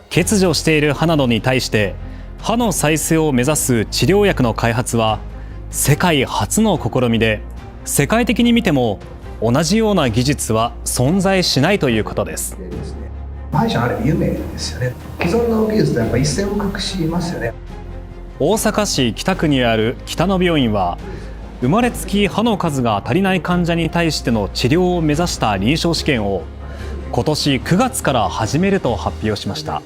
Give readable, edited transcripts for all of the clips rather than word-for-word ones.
欠如している歯などに対して歯の再生を目指す治療薬の開発は世界初の試みで、世界的に見ても同じような技術は存在しないということです。歯医者あれ有名ですよね。既存の技術とやっぱ一線を画しますよね。大阪市北区にある北野病院は、生まれつき歯の数が足りない患者に対しての治療を目指した臨床試験を今年9月から始めると発表しました。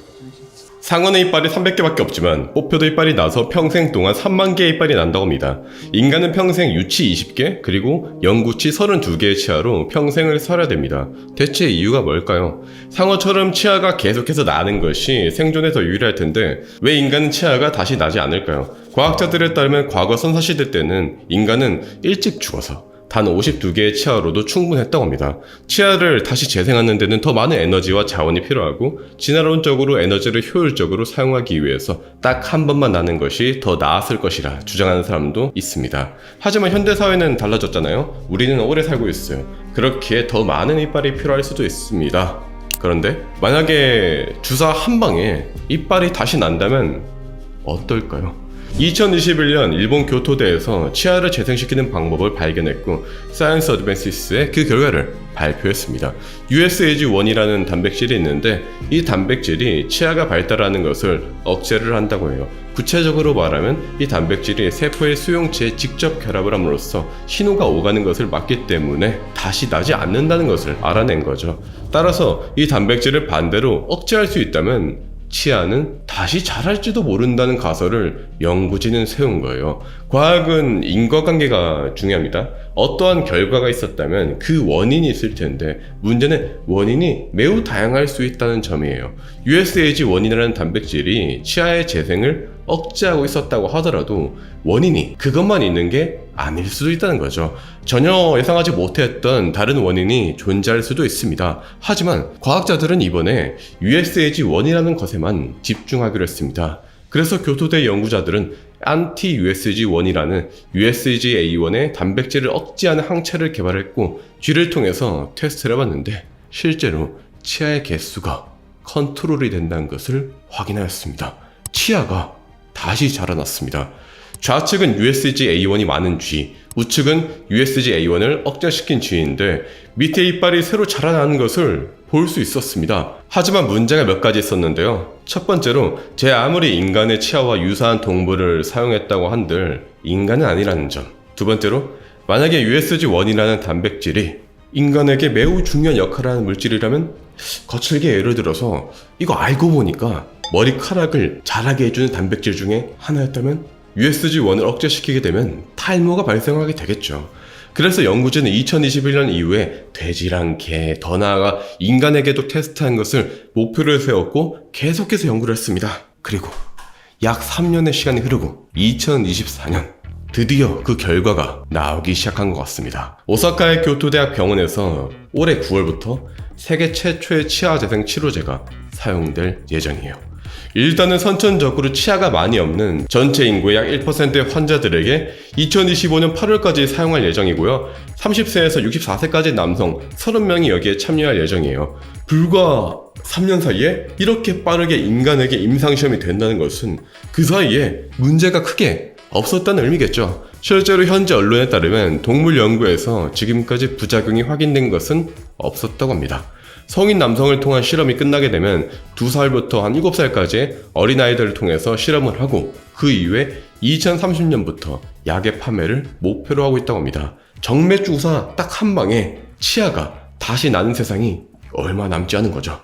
상어는 이빨이 300개밖에 없지만 뽑혀도 이빨이 나서 평생 동안 3만 개의 이빨이 난다고 합니다. 인간은 평생 유치 20개 그리고 영구치 32개의 치아로 평생을 살아야 됩니다. 대체 이유가 뭘까요? 상어처럼 치아가 계속해서 나는 것이 생존에 더 유리할 텐데 왜 인간은 치아가 다시 나지 않을까요? 과학자들에 따르면 과거 선사시대 때는 인간은 일찍 죽어서 단 52개의 치아로도 충분했다고 합니다. 치아를 다시 재생하는 데는 더 많은 에너지와 자원이 필요하고 진화론적으로 에너지를 효율적으로 사용하기 위해서 딱 한 번만 나는 것이 더 나았을 것이라 주장하는 사람도 있습니다. 하지만 현대사회는 달라졌잖아요. 우리는 오래 살고 있어요. 그렇기에 더 많은 이빨이 필요할 수도 있습니다. 그런데 만약에 주사 한 방에 이빨이 다시 난다면 어떨까요? 2021년 일본 교토대에서 치아를 재생시키는 방법을 발견했고 사이언스 어드밴시스의 그 결과를 발표했습니다. USAG1이라는 단백질이 있는데 이 단백질이 치아가 발달하는 것을 억제를 한다고 해요. 구체적으로 말하면 이 단백질이 세포의 수용체에 직접 결합을 함으로써 신호가 오가는 것을 막기 때문에 다시 나지 않는다는 것을 알아낸 거죠. 따라서 이 단백질을 반대로 억제할 수 있다면 치아는 다시 자랄지도 모른다는 가설을 연구진은 세운 거예요. 과학은 인과관계가 중요합니다. 어떠한 결과가 있었다면 그 원인이 있을 텐데 문제는 원인이 매우 다양할 수 있다는 점이에요. USAG1이라는 단백질이 치아의 재생을 억제하고 있었다고 하더라도 원인이 그것만 있는 게 아닐 수도 있다는 거죠. 전혀 예상하지 못했던 다른 원인이 존재할 수도 있습니다. 하지만 과학자들은 이번에 USAG1이라는 것에만 집중하기로 했습니다. 그래서 교토대 연구자들은 anti-USAG1이라는 USAG-A1의 단백질을 억제하는 항체를 개발했고 쥐를 통해서 테스트를 해봤는데 실제로 치아의 개수가 컨트롤이 된다는 것을 확인하였습니다. 치아가 다시 자라났습니다. 좌측은 USAG-A1이 많은 쥐, 우측은 USAG-A1을 억제시킨 쥐인데 밑에 이빨이 새로 자라나는 것을 볼 수 있었습니다. 하지만 문제가 몇 가지 있었는데요. 첫 번째로 제 아무리 인간의 치아와 유사한 동물을 사용했다고 한들 인간은 아니라는 점. 두 번째로 만약에 USAG1이라는 단백질이 인간에게 매우 중요한 역할을 하는 물질이라면 거칠게 예를 들어서 이거 알고 보니까 머리카락을 자라게 해주는 단백질 중에 하나였다면 USAG1을 억제시키게 되면 탈모가 발생하게 되겠죠. 그래서 연구진은 2021년 이후에 돼지랑 개, 더 나아가 인간에게도 테스트한 것을 목표로 세웠고 계속해서 연구를 했습니다. 그리고 약 3년의 시간이 흐르고 2024년 드디어 그 결과가 나오기 시작한 것 같습니다. 오사카의 교토대학 병원에서 올해 9월부터 세계 최초의 치아 재생 치료제가 사용될 예정이에요. 일단은 선천적으로 치아가 많이 없는 전체 인구의 약 1%의 환자들에게 2025년 8월까지 사용할 예정이고요. 30세에서 64세까지 남성 30명이 여기에 참여할 예정이에요. 불과 3년 사이에 이렇게 빠르게 인간에게 임상시험이 된다는 것은 그 사이에 문제가 크게 없었다는 의미겠죠. 실제로 현재 언론에 따르면 동물 연구에서 지금까지 부작용이 확인된 것은 없었다고 합니다. 성인 남성을 통한 실험이 끝나게 되면 2살부터 한 7살까지 어린아이들을 통해서 실험을 하고 그 이후에 2030년부터 약의 판매를 목표로 하고 있다고 합니다. 정맥 주사 딱 한 방에 치아가 다시 나는 세상이 얼마 남지 않은 거죠.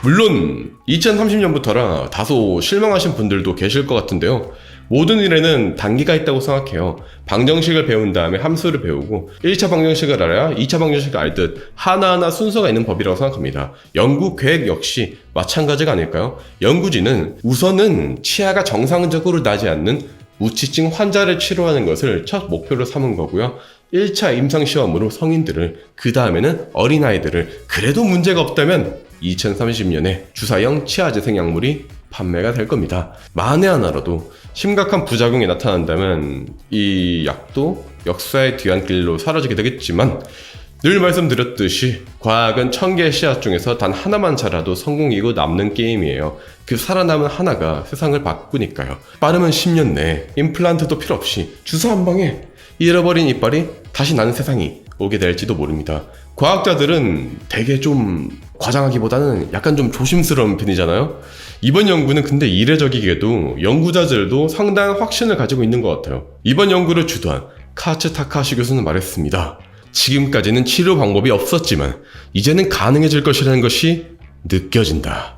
물론 2030년부터라 다소 실망하신 분들도 계실 것 같은데요. 모든 일에는 단계가 있다고 생각해요. 방정식을 배운 다음에 함수를 배우고 1차 방정식을 알아야 2차 방정식을 알듯 하나하나 순서가 있는 법이라고 생각합니다. 연구 계획 역시 마찬가지가 아닐까요? 연구진은 우선은 치아가 정상적으로 나지 않는 무치증 환자를 치료하는 것을 첫 목표로 삼은 거고요. 1차 임상시험으로 성인들을, 그 다음에는 어린아이들을, 그래도 문제가 없다면 2030년에 주사형 치아재생 약물이 판매가 될 겁니다. 만에 하나라도 심각한 부작용이 나타난다면 이 약도 역사의 뒤안길로 사라지게 되겠지만 늘 말씀드렸듯이 과학은 1000개의 씨앗 중에서 단 하나만 자라도 성공이고 남는 게임이에요. 그 살아남은 하나가 세상을 바꾸니까요. 빠르면 10년 내에 임플란트도 필요 없이 주사 한 방에 잃어버린 이빨이 다시 나는 세상이 오게 될지도 모릅니다. 과학자들은 되게 좀 과장하기보다는 약간 좀 조심스러운 편이잖아요. 이번 연구는 근데 이례적이게도 연구자들도 상당한 확신을 가지고 있는 것 같아요. 이번 연구를 주도한 카츠 타카시 교수는 말했습니다. 지금까지는 치료 방법이 없었지만 이제는 가능해질 것이라는 것이 느껴진다.